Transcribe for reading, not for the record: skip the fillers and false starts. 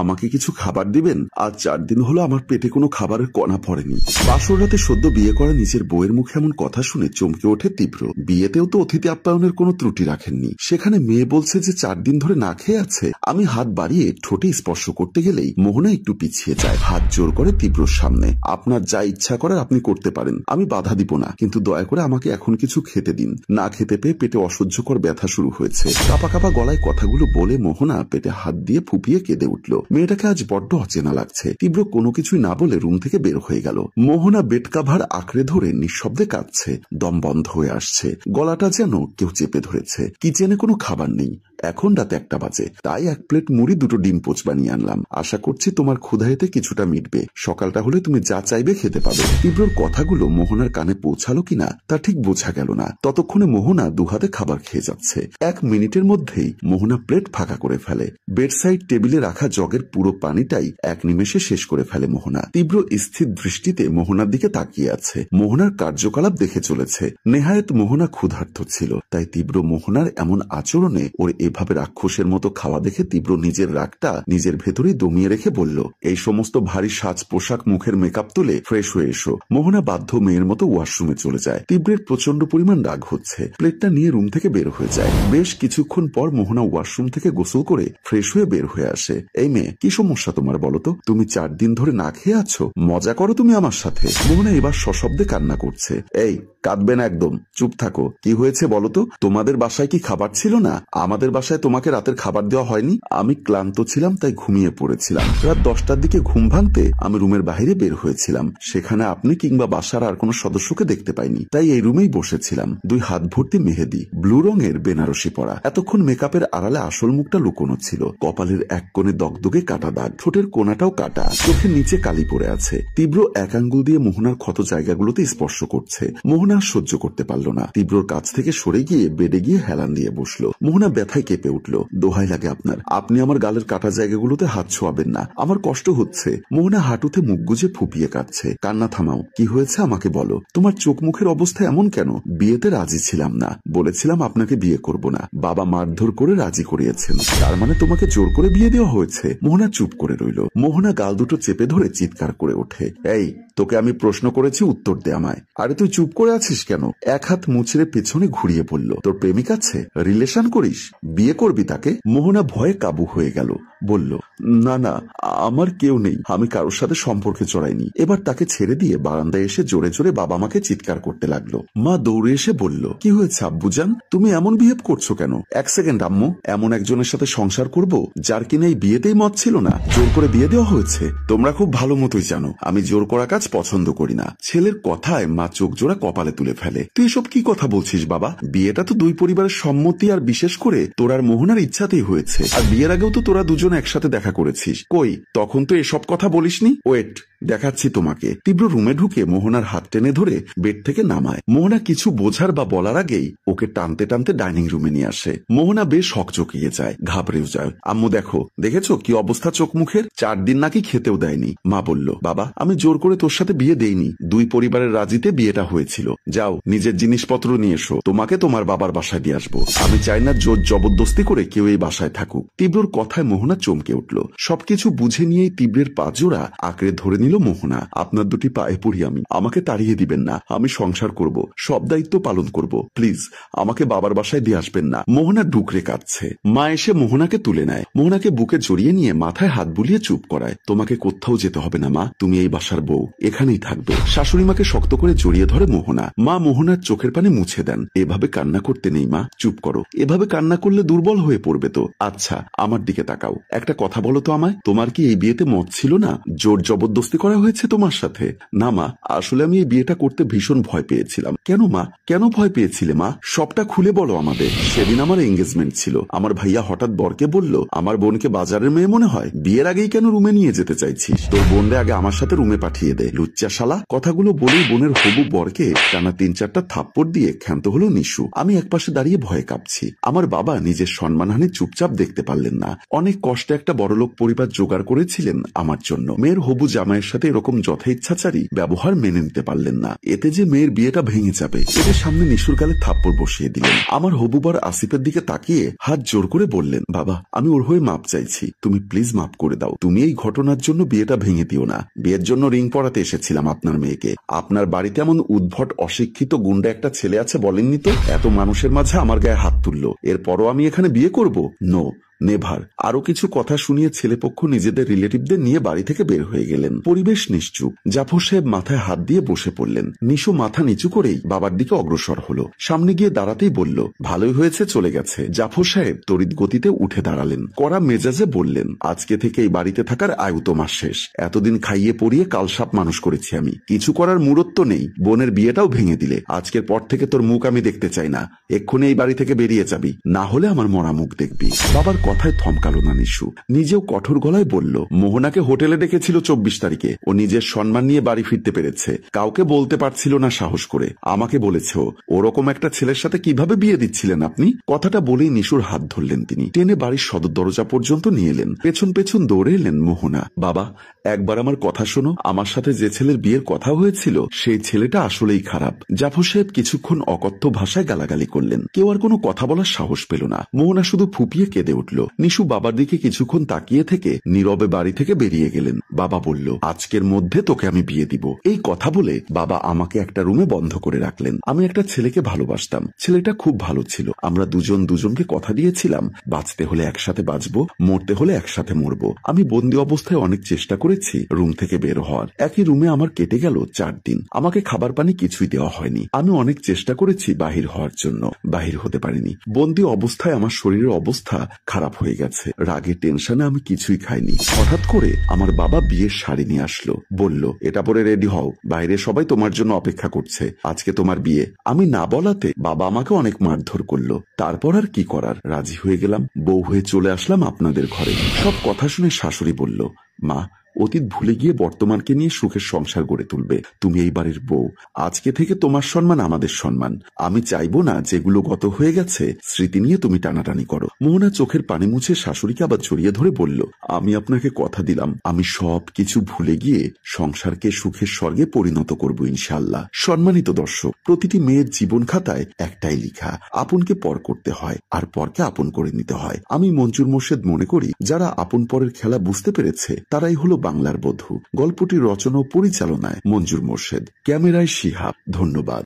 আমাকে কিছু খাবার দিবেন? আজ 4 দিন হলো আমার পেটে কোনো খাবারের কণা পড়েনি। বাসর রাতে সদ্য বিয়ে করা নিজের বউয়ের মুখে এমন কথা শুনে চমকে ওঠে তীব্র। বিয়েতেও তো অতিথি আপ্যায়নের কোনো ত্রুটি রাখেননি, সেখানে মেয়ে বলছে যে 4 দিন ধরে না খেয়ে আছে। আমি হাত বাড়িয়ে ঠোঁটে স্পর্শ করতে গেলেই মোহনা একটু পিছিয়ে যায়, হাত জোর করে তীব্রর সামনে। আপনার যা ইচ্ছা করার আপনি করতে পারেন, আমি বাধা দিব না, কিন্তু দয়া করে আমাকে এখন কিছু খেতে দিন। না খেতে পেয়ে পেটে অসহ্যকর ব্যথা শুরু হয়েছে। কাপা কাপা গলায় কথাগুলো বলে মোহনা পেটে হাত দিয়ে ফুপিয়ে কেঁদে উঠল। মেয়েটাকে আজ বড্ড অচেনা লাগছে। তীব্র কোনো কিছুই না বলে রুম থেকে বের হয়ে গেল। মোহনা বেড কাভার আঁকড়ে ধরে নিঃশব্দে কাঁদছে, দম বন্ধ হয়ে আসছে, গলাটা যেন কেউ চেপে ধরেছে। কিচেনে কোনো খাবার নেই, এখন রাত 1টা বাজে, তাই 1 প্লেট মুড়ি 2টো ডিম পোচ বানিয়ে আনলাম। আশা করছি তোমার ক্ষুধায়েতে কিছুটা মিটবে, সকালটা হলে তুমি যা চাইবে খেতে পাবে। তীব্রর কথাগুলো মোহনার কানে পৌঁছালো কিনা তা ঠিক বোঝা গেল না। ততক্ষণে মোহনা দুহাতে খাবার খেয়ে যাচ্ছে। 1 মিনিটের মধ্যেই মোহনা প্লেট ফাঁকা করে ফেলে। বেডসাইড টেবিলে রাখা জগের পুরো পানিটাই 1 নিমেষে শেষ করে ফেলে মোহনা। তীব্র স্থির দৃষ্টিতে মোহনার দিকে তাকিয়ে আছে। মোহনার কার্যকলাপ দেখে চলেছে। নেহায়েত মোহনা ক্ষুধার্ত ছিল, তাই তীব্র মোহনার এমন আচরণে ওর এভাবে রাক্ষসের মতো খাওয়া দেখে তীব্র নিজের রাগটা নিজের ভেতরেই দমিয়ে রেখে বলল, এই সমস্ত ভারী সাজ পোশাক মুখের মেকআপ তুলে ফ্রেশ হয়ে এসো। মোহনা বাধ্য মেয়ের মতো ওয়াশরুমে চলে যায়। তীব্রের প্রচন্ড পরিমাণ রাগ হচ্ছে। প্লেটটা নিয়ে রুম থেকে বের হয়ে যায়। বেশ কিছুক্ষণ পর মোহনা ওয়াশরুম থেকে গোসল করে ফ্রেশ হয়ে বের হয়ে আসে। এই মেয়ে, কি সমস্যা তোমার বলো তো? তুমি 4 দিন ধরে না খেয়ে আছো? মজা করো তুমি আমার সাথে? মোহনা এবার সশব্দে কান্না করছে। এই, কাঁদবে না একদম, চুপ থাকো। কি হয়েছে বলো তো? তোমাদের বাসায় কি খাবার ছিল না? আমাদের বাসায় তোমাকে রাতের খাবার দেওয়া হয়নি? আমি ক্লান্ত ছিলাম তাই ঘুমিয়ে পড়েছিলাম। রাত 10টার দিকে ঘুম ভাঙতে আমি রুমের বাইরে বের হয়েছিলাম। সেখানে আপনি কিংবা বাসার আর কোনো সদস্যকে দেখতে পাইনি, তাই এই রুমেই বসেছিলাম। 2 হাত ভর্তি মেহেদি, ব্লু রঙের বেনারসি পরা। এতক্ষণ মেকআপের আড়ালে আসল মুখটা লুকোনো ছিল। কপালের এক কোণে দগদগে কাটা দাগ, ঠোঁটের কোণাটাও কাটা, চোখের নিচে কালি পড়ে আছে। তীব্র 1 আঙ্গুল দিয়ে মোহনার ক্ষত জায়গাগুলোতে স্পর্শ করছে। মোহনা সহ্য করতে পারল না। তীব্রর কাছ থেকে সরে গিয়ে বেডে গিয়ে হেলান দিয়ে বসলো। মোহনা ব্যথায় কেঁপে উঠল। দোহাই লাগে আপনার, আপনি আমার গালের কাটা জায়গাগুলোতে হাত ছোঁয়াবেন না, আমার কষ্ট হচ্ছে। মোহনা হাঁটুতে মুখ গুজে ফুপিয়ে কাঁদছে। কান্না থামাও, কি হয়েছে আমাকে বলো। তোমার চোখ মুখের অবস্থা এমন কেন? বিয়েতে রাজি ছিলাম না, বলেছিলাম আপনাকে বিয়ে করব না। বাবা মারধর করে রাজি করিয়েছেন, তার মানে তোমাকে জোর করে বিয়ে দেওয়া হয়েছে? মোহনা চুপ করে রইল। মোহনা গাল দুটো চেপে ধরে চিৎকার করে ওঠে, এই, তোকে আমি প্রশ্ন করেছি, উত্তর দে আমায়। আরে তুই চুপ করে আছিস কেন? 1 হাত মুচড়ে পেছনে ঘুরিয়ে পড়ল। তোর প্রেমিক আছে? রিলেশন করিস? বিয়ে করবি তাকে? মোহনা ভয়ে কাবু হয়ে গেল। বলল, না না, আমার কেউ নেই, আমি কারোর সাথে সম্পর্কে জড়াইনি। এবার তাকে ছেড়ে দিয়ে বারান্দায় এসে জোরে জোরে বাবা মাকে চিৎকার করতে লাগলো। মা দৌড়ে এসে বলল, কি হয়েছে আব্বুজান, তুমি এমন বিহেভ করছো কেন? 1 সেকেন্ড আম্মু, এমন একজনের সাথে সংসার করব যার কিনা এই বিয়েতেই মত ছিল না, জোর করে বিয়ে দেওয়া হয়েছে? তোমরা খুব ভালো মতোই জানো আমি জোর করা কাজ পছন্দ করি না। ছেলের কথায় মা চোখ জোড়া কপালে তুলে ফেলে। তুই এসব কি কথা বলছিস বাবা? বিয়েটা তো 2 পরিবারের সম্মতি আর বিশেষ করে তোর আর মোহনার ইচ্ছাতেই হয়েছে। আর বিয়ের আগেও তো তোরা দুজন একসাথে দেখা করেছিস। কই, তখন তো এসব কথা বলিসনি। ওয়েট, দেখাচ্ছি তোমাকে। তীব্র রুমে ঢুকে মোহনার হাত টেনে ধরে বেড থেকে নামায়। মোহনা কিছু বোঝার বা বলার আগেই ওকে টানতে টানতে ডাইনিং রুমে নিয়ে আসে। মোহনা বেশ হকচকিয়ে যায়, ঘাবড়েও যায়। আম্মু দেখেছো কি অবস্থা চোখ মুখের? 4 দিন নাকি খেতেও দেয়নি। মা বলল, বাবা আমি জোর করে তোর সাথে বিয়ে দেইনি, 2 পরিবারের রাজিতে বিয়েটা হয়েছিল। যাও নিজের জিনিসপত্র নিয়ে এসো, তোমাকে তোমার বাবার বাসায় দিয়ে আসবো। আমি চাই না জোর জবরদস্তি করে কেউ এই বাসায় থাকুক। তীব্রর কথায় মোহনা চমকে উঠল। সবকিছু বুঝে নিয়েই তীব্রের পা জোড়া আঁকড়ে ধরে নিল মোহনা। আপনার 2টি পায়ে পড়ি আমি, আমাকে তাড়িয়ে দিবেন না, আমি সংসার করব, সব দায়িত্ব পালন করব, প্লিজ আমাকে বাবার বাসায় দিয়ে আসবেন না। মোহনা ডুকরে কাঁদছে। মা এসে মোহনাকে তুলে নেয়, মোহনাকে বুকে জড়িয়ে নিয়ে মাথায় হাত বুলিয়ে চুপ করায়। তোমাকে কোথাও যেতে হবে না মা, তুমি এই বাসার বউ, এখানেই থাকবে। শাশুড়ি মাকে শক্ত করে জড়িয়ে ধরে মোহনা। মা মোহনার চোখের পানি মুছে দেন। এভাবে কান্না করতে নেই মা, চুপ করো, এভাবে কান্না করলে দুর্বল হয়ে পড়বে তো। আচ্ছা আমার দিকে তাকাও, একটা কথা বলো তো আমায়, তোমার কি এই বিয়েতে মত ছিল না? জোর জবরদস্তি করা হয়েছে তোমার সাথে? না মা, আসলে আমি এই বিয়েটা করতে ভীষণ ভয় পেয়েছিলাম। কেন মা, কেন ভয় পেয়েছিলে মা? সবটা খুলে বলো আমাদের। সেদিন আমার এঙ্গেজমেন্ট ছিল, আমার ভাইয়া হঠাৎ বরকে বলল, আমার বোনকে বাজারের মেয়ে মনে হয়, বিয়ের আগেই কেন রুমে নিয়ে যেতে চাইছিস? তোর বোনরে আগে আমার সাথে রুমে পাঠিয়ে দে, লুচ্চা শালা। কথাগুলো বলেই বোনের হবু বরকে টানা 3-4টা থাপ্পড় দিয়ে ক্ষান্ত হলো নিশু। আমি একপাশে দাঁড়িয়ে ভয়ে কাঁপছি। আমার বাবা নিজের সম্মানহানি চুপচাপ দেখতে পারলেন না। অনেক কষ্টে একটা বড়লোক পরিবার জোগাড় করেছিলেন আমার জন্য। মেয়ের হবু জামাইয়ের সাথে এরকম যথেচ্ছাচারী ব্যবহার মেনে নিতে পারলেন না। এতে যে মেয়ের বিয়েটা ভেঙে যাবে, এদের সামনে নিশুর গালে থাপ্পড় বসিয়ে দিলেন। আমার হবুবর আসিফের দিকে তাকিয়ে হাত জোর করে বললেন, বাবা আমি ওর হয়ে মাপ চাইছি, তুমি প্লিজ মাপ করে দাও। তুমি এই ঘটনার জন্য বিয়েটা ভেঙে দিও না। বিয়ের জন্য রিং পরাতে এসেছিলাম আপনার মেয়েকে। আপনার বাড়িতে এমন উদ্ভট অশিক্ষিত গুন্ডা একটা ছেলে আছে বলেননি তো? এত মানুষের মাঝে আমার গায়ে হাত তুললো, এরপরও আমি এখানে বিয়ে করব? No, never. আরো কিছু কথা শুনিয়ে ছেলেপক্ষ নিজেদের রিলেটিভদের নিয়ে বাড়ি থেকে বের হয়ে গেলেন। পরিবেশ নিশ্চুপ। জাফর সাহেব মাথায় হাত দিয়ে বসে পড়লেন। নিশু মাথা নিচু করেই বাবার দিকে অগ্রসর হলো। সামনে গিয়ে দাঁড়াতেই বলল, ভালোই হয়েছে চলে গেছে। জাফর সাহেব তড়িৎ গতিতে উঠে দাঁড়ালেন। কড়া মেজাজে বললেন, আজকে থেকে এই বাড়িতে থাকার আয়ু তোমার শেষ। এতদিন খাইয়ে পরিয়ে কালসাপ মানুষ করেছি আমি, কিছু করার মুরত্ব নেই। বোনের বিয়েটাও ভেঙে দিলে। আজকের পর থেকে তোর মুখ আমি দেখতে চাই না। এক্ষুনি এই বাড়ি থেকে বেরিয়ে যাবি, না হলে আমার মরা মুখ দেখবি। বাবার কথায় থমকালো না নিশু। নিজেও কঠোর গলায় বলল, মোহনাকে হোটেলে ডেকেছিল 24 তারিখে। ও নিজের সম্মান নিয়ে বাড়ি ফিরতে পেরেছে, কাউকে বলতে পারছিল না সাহস করে। আমাকে বলেছে ওরকম একটা ছেলের সাথে কিভাবে বিয়ে দিচ্ছিলেন আপনি? কথাটা বলেই নিশুর হাত ধরলেন তিনি। টেনে বাড়ির সদর দরজা পর্যন্ত নিয়ে এলেন। পেছন পেছন দৌড়ে এলেন মোহনা। বাবা একবার আমার কথা শোনো, আমার সাথে যে ছেলের বিয়ের কথা হয়েছিল সেই ছেলেটা আসলেই খারাপ। জাফর সাহেব কিছুক্ষণ অকথ্য ভাষায় গালাগালি করলেন। কেউ আর কোনো কথা বলার সাহস পেল না। মোহনা শুধু ফুপিয়ে কেঁদে উঠল। নিশু বাবার দিকে কিছুক্ষণ তাকিয়ে থেকে নীরবে বাড়ি থেকে বেরিয়ে গেলেন। বাবা বলল, আজকের মধ্যে তোকে আমি বিয়ে দিব। এই কথা বলে বাবা আমাকে একটা রুমে বন্ধ করে রাখলেন। আমি একটা ছেলেকে ভালোবাসতাম, ছেলেটা খুব ভালো ছিল। আমরা দুজন দুজনকে কথা দিয়েছিলাম, বাঁচতে হলে একসাথে বাঁচবো, মরতে হলে একসাথে মরবো। আমি বন্দি অবস্থায় অনেক চেষ্টা করেছি রুম থেকে বের হওয়ার। একই রুমে আমার কেটে গেল 4 দিন। আমাকে খাবার পানি কিছুই দেওয়া হয়নি। আমি অনেক চেষ্টা করেছি বাহির হওয়ার জন্য, বাহির হতে পারিনি। বন্দি অবস্থায় আমার শরীরের অবস্থা খারাপ হয়ে গেছে। রাগে টেনশনে আমি কিছুই খাইনি। হঠাৎ করে আমার বাবা বিয়ের শাড়ি নিয়ে আসলো। বলল, এটা পরে রেডি হও, বাইরে সবাই তোমার জন্য অপেক্ষা করছে, আজকে তোমার বিয়ে। আমি না বলাতে বাবা আমাকে অনেক মারধর করলো। তারপর আর কি করার, রাজি হয়ে গেলাম। বউ হয়ে চলে আসলাম আপনাদের ঘরে। সব কথা শুনে শাশুড়ি বলল, মা অতীত ভুলে গিয়ে বর্তমানকে নিয়ে সুখের সংসার গড়ে তুলবে। তুমি এই বাড়ির বউ, আজকে থেকে তোমার সম্মান আমাদের সম্মান। আমি চাইবো না যেগুলো গত হয়ে গেছে স্মৃতি নিয়ে তুমি টানাটানি করো। মোহনা চোখের পানি মুছে শাশুড়িকে আবার জড়িয়ে ধরে বলল, আমি আপনাকে কথা দিলাম, আমি সব কিছু ভুলে গিয়ে সংসারকে সুখের স্বর্গে পরিণত করব ইনশাআল্লাহ। সম্মানিত দর্শক, প্রতিটি মেয়ের জীবন খাতায় একটাই লেখা, আপনকে পর করতে হয় আর পরকে আপন করে নিতে হয়। আমি মঞ্জুর মোর্শেদ মনে করি, যারা আপন পরের খেলা বুঝতে পেরেছে তারাই হলো বাংলার বধূ। গল্পটি রচনা ও পরিচালনায় মঞ্জুর মোর্শেদ, ক্যামেরায় শিহাব। ধন্যবাদ।